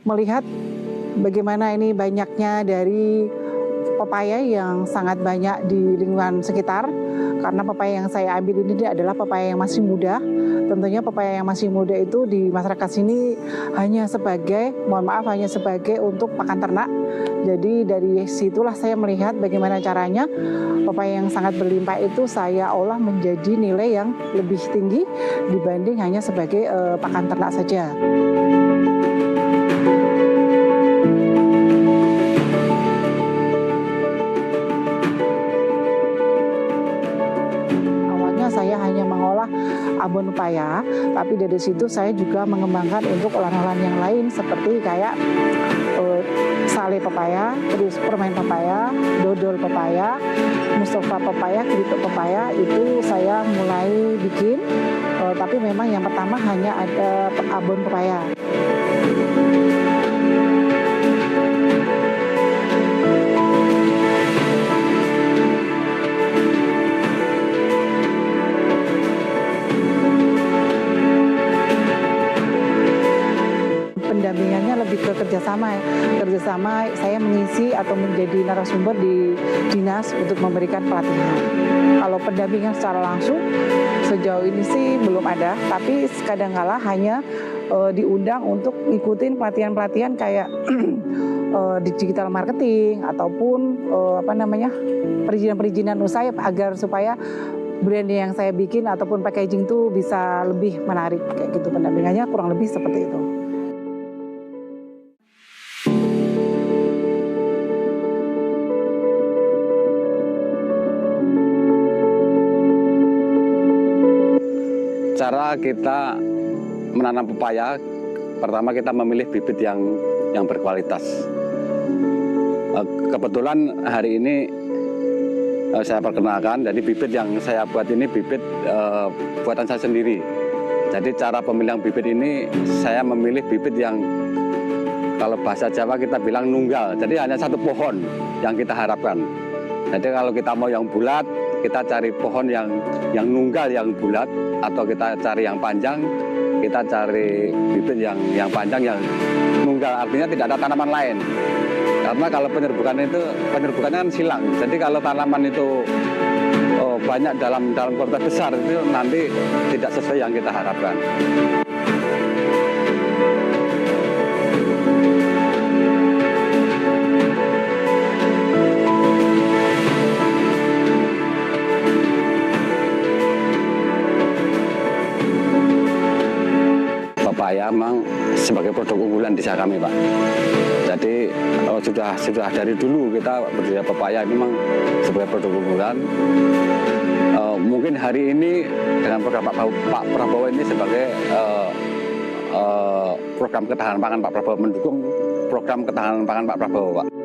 melihat bagaimana ini banyaknya dari pepaya yang sangat banyak di lingkungan sekitar. Karena pepaya yang saya ambil ini adalah pepaya yang masih muda. Tentunya pepaya yang masih muda itu di masyarakat sini hanya sebagai, hanya sebagai untuk pakan ternak. Jadi dari situlah saya melihat bagaimana caranya pepaya yang sangat berlimpah itu saya olah menjadi nilai yang lebih tinggi dibanding hanya sebagai pakan ternak saja. Saya hanya mengolah abon pepaya, tapi dari situ saya juga mengembangkan untuk olahan-olahan yang lain seperti kayak sale pepaya, terus permen pepaya, dodol pepaya, mustafa pepaya, keripik pepaya, itu saya mulai bikin, tapi memang yang pertama hanya ada abon pepaya. Pendampingannya lebih ke kerjasama saya mengisi atau menjadi narasumber di dinas untuk memberikan pelatihan. Kalau pendampingan secara langsung sejauh ini sih belum ada, tapi kadang-kala hanya diundang untuk ngikutin pelatihan-pelatihan kayak digital marketing ataupun perizinan-perizinan usaha agar supaya brand yang saya bikin ataupun packaging itu bisa lebih menarik kayak gitu. Pendampingannya kurang lebih seperti itu. Cara kita menanam pepaya, pertama kita memilih bibit yang berkualitas. Kebetulan hari ini saya perkenalkan, jadi bibit yang saya buat ini bibit buatan saya sendiri. Jadi cara pemilihan bibit ini saya memilih bibit yang kalau bahasa Jawa kita bilang nunggal. Jadi hanya satu pohon yang kita harapkan. Jadi kalau kita mau yang bulat, kita cari pohon yang nunggal yang bulat, atau kita cari yang panjang, kita cari bibit yang panjang yang nunggal, artinya tidak ada tanaman lain. Karena kalau penyerbukannya kan silang. Jadi kalau tanaman itu banyak dalam kuantitas besar, itu nanti tidak sesuai yang kita harapkan. Pepaya memang sebagai produk unggulan desa kami, Pak. Jadi sudah dari dulu kita budidaya pepaya memang sebagai produk unggulan. Mungkin hari ini dengan program Pak Prabowo ini sebagai program ketahanan pangan Pak Prabowo, mendukung program ketahanan pangan Pak Prabowo, Pak.